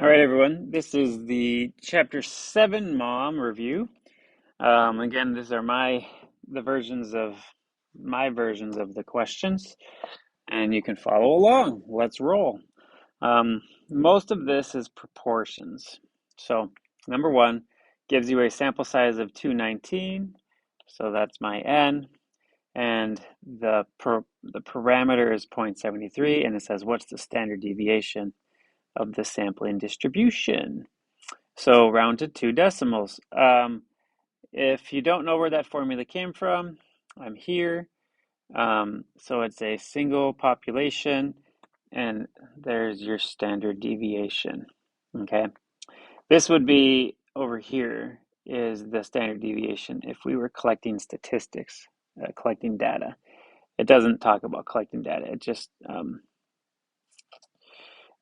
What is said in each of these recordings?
All right, everyone. This is the Chapter 7 Mom review. Again, these are the versions of my versions of the questions, and you can follow along. Let's roll. Most of this is proportions. So, number one gives you a sample size of 219. So that's my n, and the parameter is 0.73, and it says what's the standard deviation of the sampling distribution. So round to 2 decimals. If you don't know where that formula came from, I'm here. So it's a single population, and there's your standard deviation. Okay, this would be over here is the standard deviation if we were collecting statistics, collecting data. It doesn't talk about collecting data.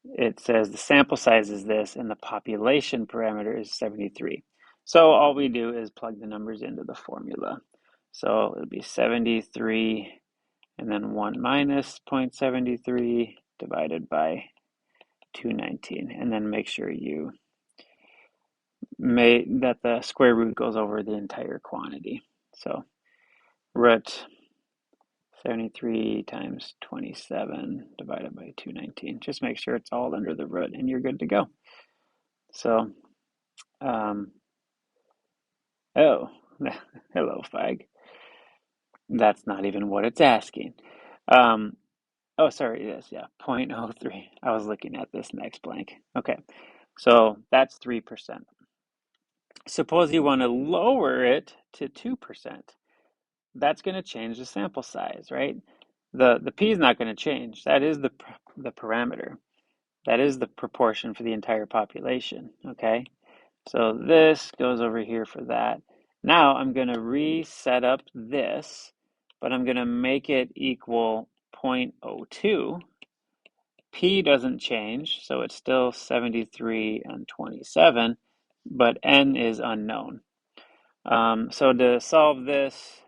It says the sample size is this and the population parameter is 73. So all we do is plug the numbers into the formula. So it'll be 73 and then 1 minus 0.73 divided by 219. And then make sure that the square root goes over the entire quantity. So root 73 times 27 divided by 219. Just make sure it's all under the root and you're good to go. So, oh, hello, Fag. That's not even what it's asking. Oh, sorry, it is, yeah, 0.03. I was looking at this next blank. Okay, so that's 3%. Suppose you want to lower it to 2%. That's going to change the sample size, right? The p is not going to change. That is the parameter. That is the proportion for the entire population, okay? So this goes over here for that. Now I'm going to reset up this, but I'm going to make it equal 0.02. P doesn't change, so it's still 73 and 27, but N is unknown. So to solve this,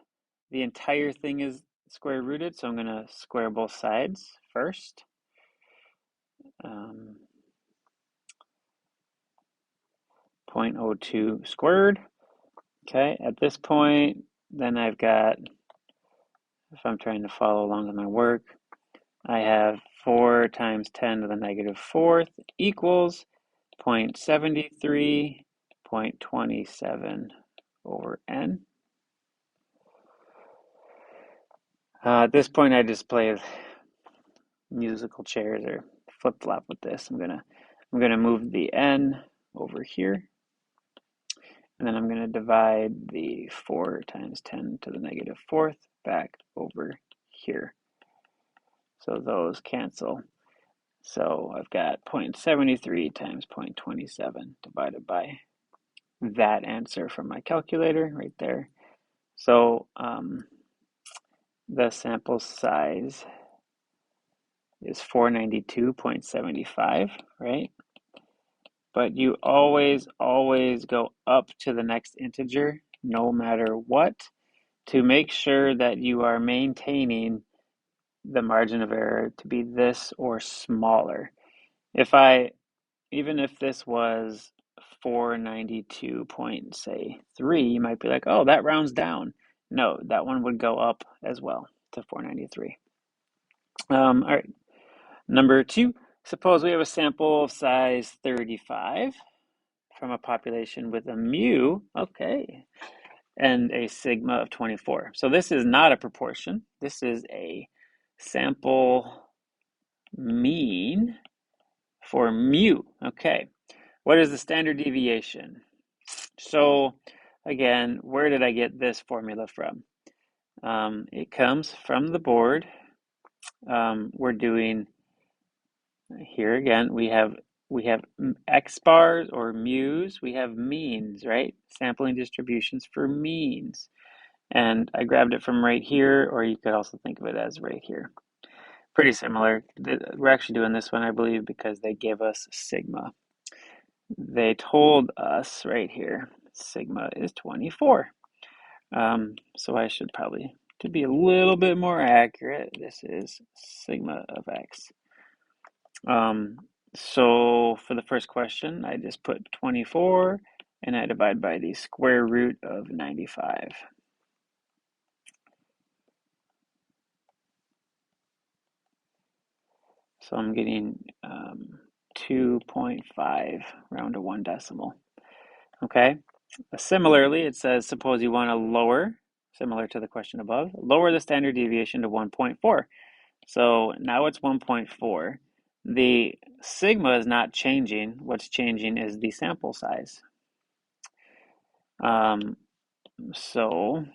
the entire thing is square rooted, so I'm going to square both sides first. 0.02 squared. Okay, at this point, then I've got, if I'm trying to follow along with my work, I have 4 times 10 to the negative 4th equals 0.73, 0.27 over n. At this point, I just play musical chairs or flip-flop with this. I'm gonna move the n over here, and then I'm gonna divide the 4 times 10 to the negative 4th back over here. So those cancel. So I've got 0.73 times 0.27 divided by that answer from my calculator right there. So the sample size is 492.75, right? But you always go up to the next integer, no matter what, to make sure that you are maintaining the margin of error to be this or smaller. Even if this was 492.3, you might be like, oh, that rounds down. No, that one would go up as well to 493. All right, number 2, suppose we have a sample of size 35 from a population with a mu, okay, and a sigma of 24. So this is not a proportion. This is a sample mean for mu. Okay, what is the standard deviation? So again, where did I get this formula from? It comes from the board. We're doing here again, we have x bars or mu's, we have means, right? Sampling distributions for means. And I grabbed it from right here, or you could also think of it as right here. Pretty similar. We're actually doing this one, I believe, because they gave us sigma. They told us right here, sigma is 24. So I should probably, to be a little bit more accurate, this is sigma of x. So for the first question, I just put 24 and I divide by the square root of 95. So I'm getting 2.5, round to 1 decimal. Okay. Similarly, it says, suppose you want to lower, similar to the question above, lower the standard deviation to 1.4. So now it's 1.4. The sigma is not changing. What's changing is the sample size. So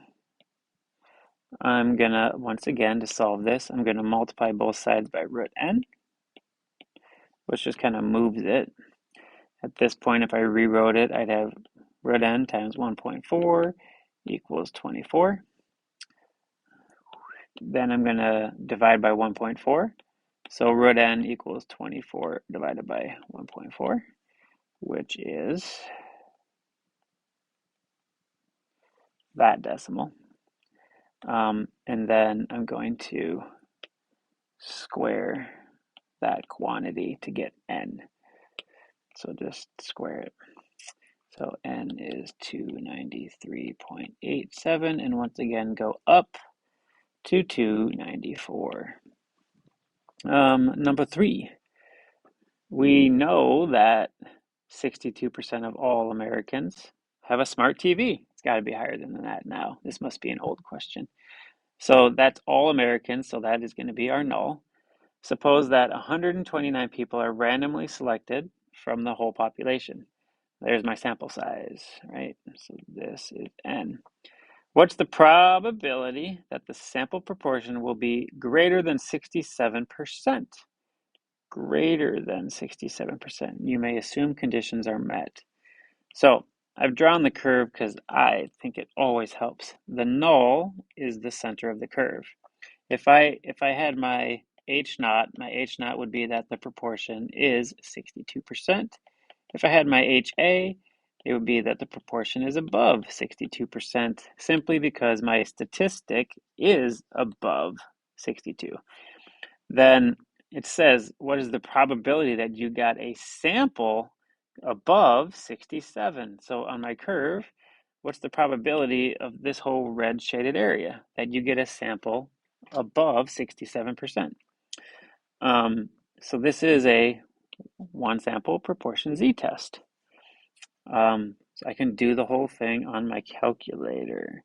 I'm gonna, once again, to solve this, I'm gonna multiply both sides by root n, which just kind of moves it. At this point, if I rewrote it, I'd have root n times 1.4 equals 24. Then I'm gonna divide by 1.4. So root n equals 24 divided by 1.4, which is that decimal. And then I'm going to square that quantity to get n. So just square it. So n is 293.87, and once again go up to 294. Number 3, we know that 62% of all Americans have a smart TV. It's got to be higher than that now. This must be an old question. So that's all Americans, so that is going to be our null. Suppose that 129 people are randomly selected from the whole population. There's my sample size, right? So this is n. What's the probability that the sample proportion will be greater than 67%? Greater than 67%. You may assume conditions are met. So I've drawn the curve because I think it always helps. The null is the center of the curve. If I had my H naught would be that the proportion is 62%. If I had my HA, it would be that the proportion is above 62%, simply because my statistic is above 62. Then it says, what is the probability that you got a sample above 67? So on my curve, what's the probability of this whole red shaded area that you get a sample above 67%? So this is a one sample proportion z-test. So I can do the whole thing on my calculator.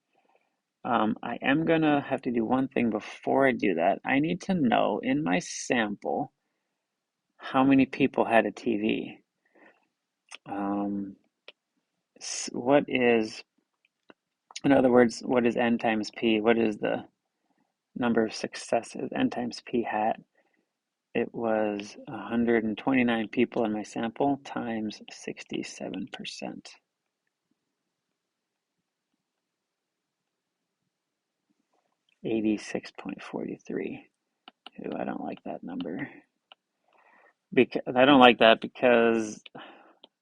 I am gonna have to do one thing before I do that. I need to know in my sample how many people had a TV. What is, in other words, what is n times p? What is the number of successes? N times p hat. It was 129 people in my sample times 67%. 86.43. Ooh, I don't like that number. I don't like that because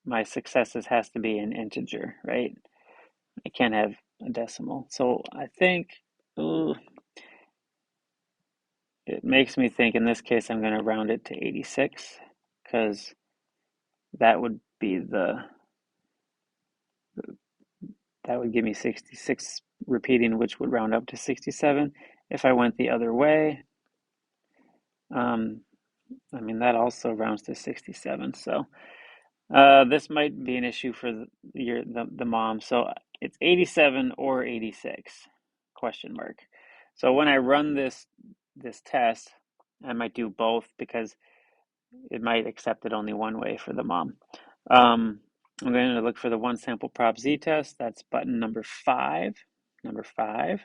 my successes has to be an integer, right? I can't have a decimal. So I think it makes me think in this case I'm going to round it to 86 because that would be that would give me 66 repeating, which would round up to 67. If I went the other way, I mean, that also rounds to 67. So this might be an issue for the mom. So it's 87 or 86, question mark. So when I run this test, I might do both because it might accept it only one way for the mom. I'm going to look for the one sample prop z-test. That's button number 5. Number 5.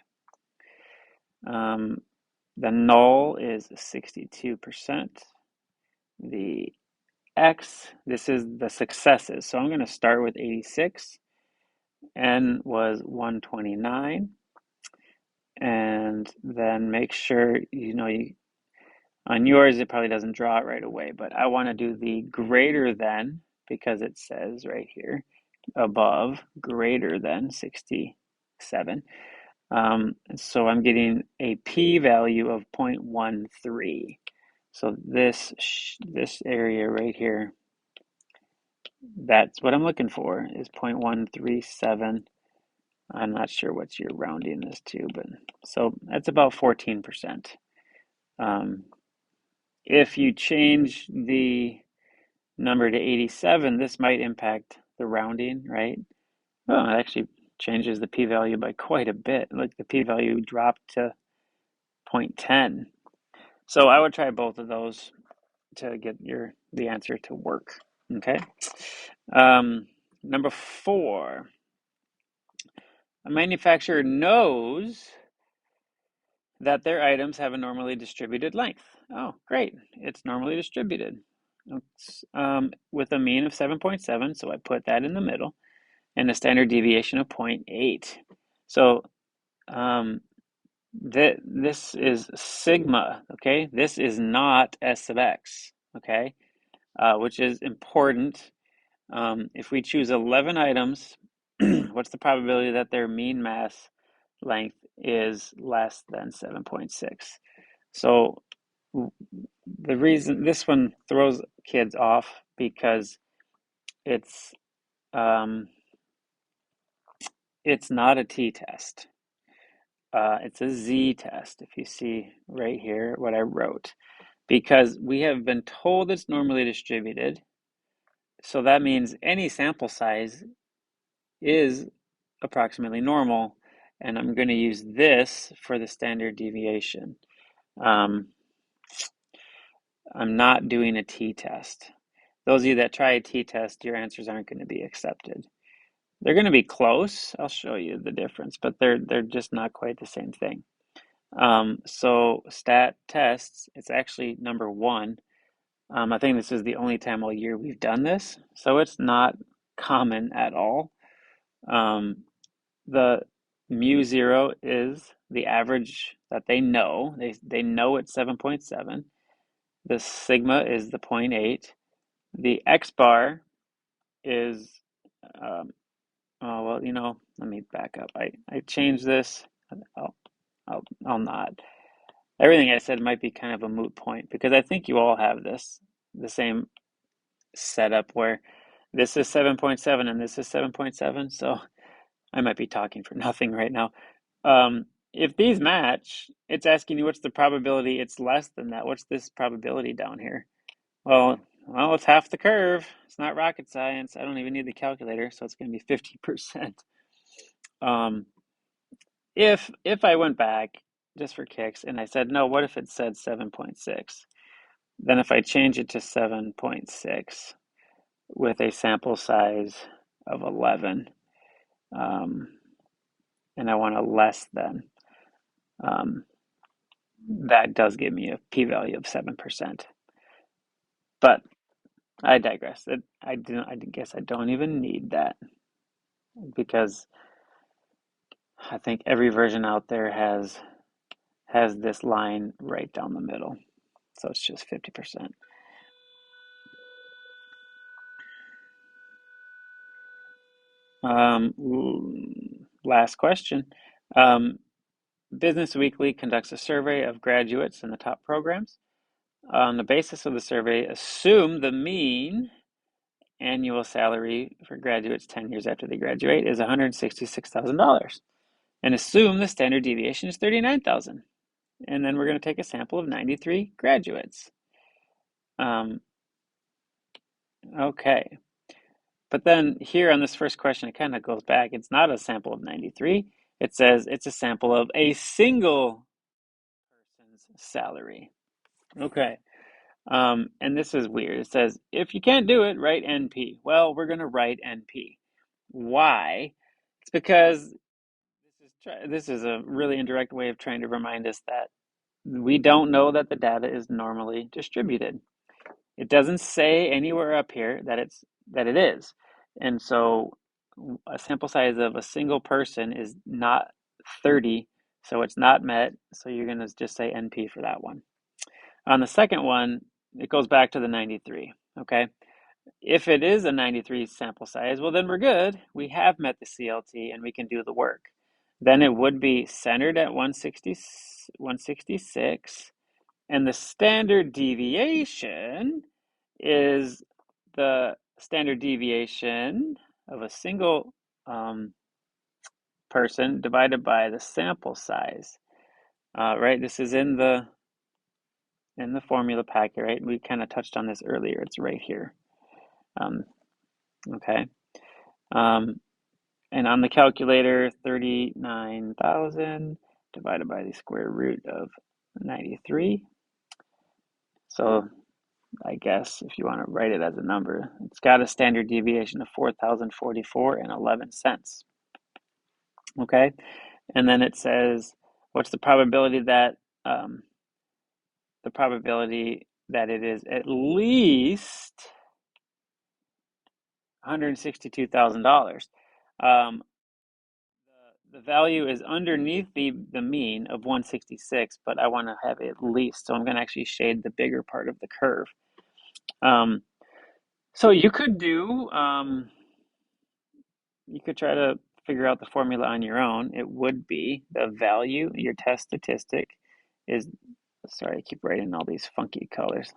The null is 62%. The X, this is the successes. So I'm going to start with 86. N was 129. And then make sure, on yours, it probably doesn't draw it right away, but I want to do the greater than, because it says right here, above, greater than 67. So I'm getting a p-value of 0.13. So this area right here, that's what I'm looking for, is 0.137. I'm not sure what you're rounding this to, but so that's about 14%. If you change the number to 87, this might impact the rounding, right? Oh, it actually changes the p-value by quite a bit. Like the p-value dropped to 0.10. So I would try both of those to get the answer to work. Okay. Number 4, a manufacturer knows that their items have a normally distributed length. Oh, great. It's normally distributed. With a mean of 7.7, so I put that in the middle, and a standard deviation of 0.8. So this is sigma, okay? This is not S sub x, okay? Which is important. If we choose 11 items, what's the probability that their mean mass length is less than 7.6? So the reason this one throws kids off because it's not a t-test. It's a z-test, if you see right here what I wrote, because we have been told it's normally distributed. So that means any sample size is approximately normal, and I'm going to use this for the standard deviation. I'm not doing a t-test. Those of you that try a t-test, your answers aren't going to be accepted. They're going to be close. I'll show you the difference, but they're just not quite the same thing. So stat tests, it's actually number 1. I think this is the only time all year we've done this, so it's not common at all. The mu0 is the average that they know. They know it's 7.7. The sigma is the 0.8. The x bar is, oh, well, let me back up. I changed this. I'll not. Everything I said might be kind of a moot point because I think you all have the same setup where this is 7.7 and this is 7.7. So I might be talking for nothing right now. If these match, it's asking you what's the probability it's less than that. What's this probability down here? Well, it's half the curve. It's not rocket science. I don't even need the calculator, so it's going to be 50%. If I went back just for kicks and I said, no, what if it said 7.6? Then if I change it to 7.6 with a sample size of 11, and I want a less than, that does give me a p-value of 7%. But I digress. I guess I don't even need that because I think every version out there has this line right down the middle. So it's just 50%. Last question. Business Weekly conducts a survey of graduates in the top programs. On the basis of the survey, assume the mean annual salary for graduates 10 years after they graduate is $166,000, and assume the standard deviation is 39,000. And then we're going to take a sample of 93 graduates. Okay. But then here on this first question, it kind of goes back. It's not a sample of 93. It says it's a sample of a single person's salary. Okay. And this is weird. It says, if you can't do it, write NP. Well, we're going to write NP. Why? It's because this is a really indirect way of trying to remind us that we don't know that the data is normally distributed. It doesn't say anywhere up here that it is. And so a sample size of a single person is not 30, so it's not met. So you're going to just say NP for that one. On the second one, it goes back to the 93, okay? If it is a 93 sample size, well, then we're good. We have met the CLT and we can do the work. Then it would be centered at 166 And the standard deviation is the standard deviation of a single person divided by the sample size. Right, this is in the formula packet, right? We kind of touched on this earlier. It's right here. Okay. And on the calculator, 39,000 divided by the square root of 93. So I guess if you want to write it as a number, it's got a standard deviation of 4,044 and 11 cents. Okay. And then it says, what's the probability that it is at least $162,000. The value is underneath the mean of 166, but I want to have at least, so I'm going to actually shade the bigger part of the curve. So you could try to figure out the formula on your own. It would be the value, your test statistic is, sorry, I keep writing all these funky colors.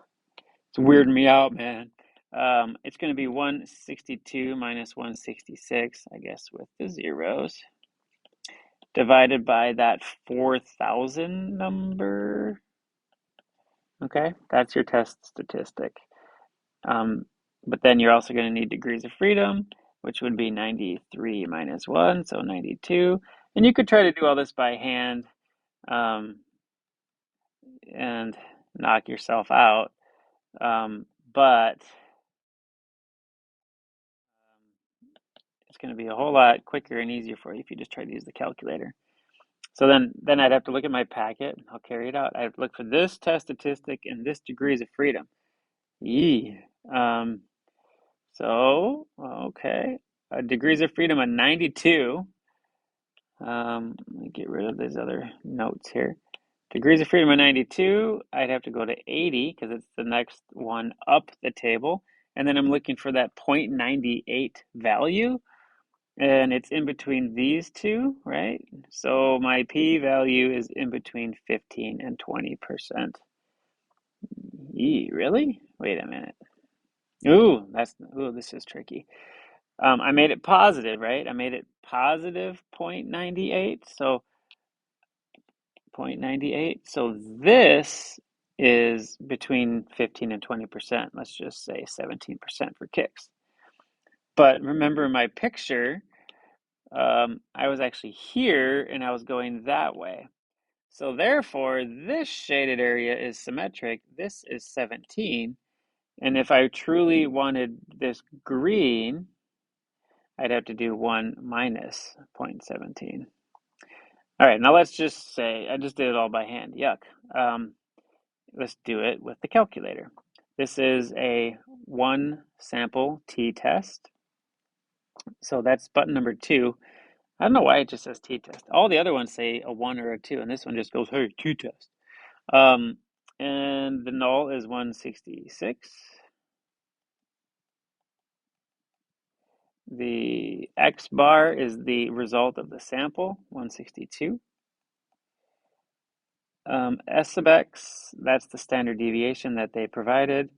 It's weirding me out, man. It's going to be 162 minus 166, I guess, with the zeros, divided by that 4,000 number. Okay, that's your test statistic. But then you're also going to need degrees of freedom, which would be 93 minus 1, so 92. And you could try to do all this by hand and knock yourself out. But it's going to be a whole lot quicker and easier for you if you just try to use the calculator. So then I'd have to look at my packet. I'll carry it out. I have to look for this test statistic and this degrees of freedom. So, okay. Degrees of freedom of 92. Let me get rid of these other notes here. Degrees of freedom of 92, I'd have to go to 80 because it's the next one up the table. And then I'm looking for that 0.98 value. And it's in between these two, right? So my p-value is in between 15 and 20%. Really? Wait a minute. Ooh, this is tricky. I made it positive, right? I made it positive 0.98. So 0.98. So this is between 15 and 20%. Let's just say 17% for kicks. But remember my picture, I was actually here and I was going that way. So therefore, this shaded area is symmetric. This is 17. And if I truly wanted this green, I'd have to do 1 minus 0.17. All right, now let's just say, I just did it all by hand. Yuck. Let's do it with the calculator. This is a 1 sample t-test. So that's button number 2. I don't know why it just says t-test. All the other ones say a 1 or a 2, and this one just goes, hey, t-test. And the null is 166. The X bar is the result of the sample, 162. S sub X, that's the standard deviation that they provided,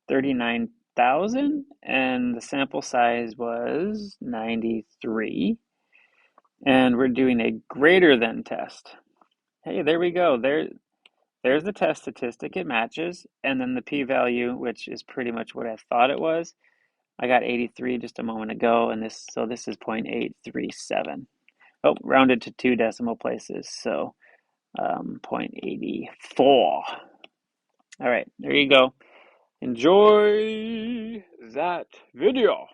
39,000, and the sample size was 93. And we're doing a greater than test. Hey, there we go. There's the test statistic. It matches. And then the p-value, which is pretty much what I thought it was. I got 83 just a moment ago, and this is 0.837. Oh, rounded to 2 decimal places, so 0.84. All right, there you go. Enjoy that video.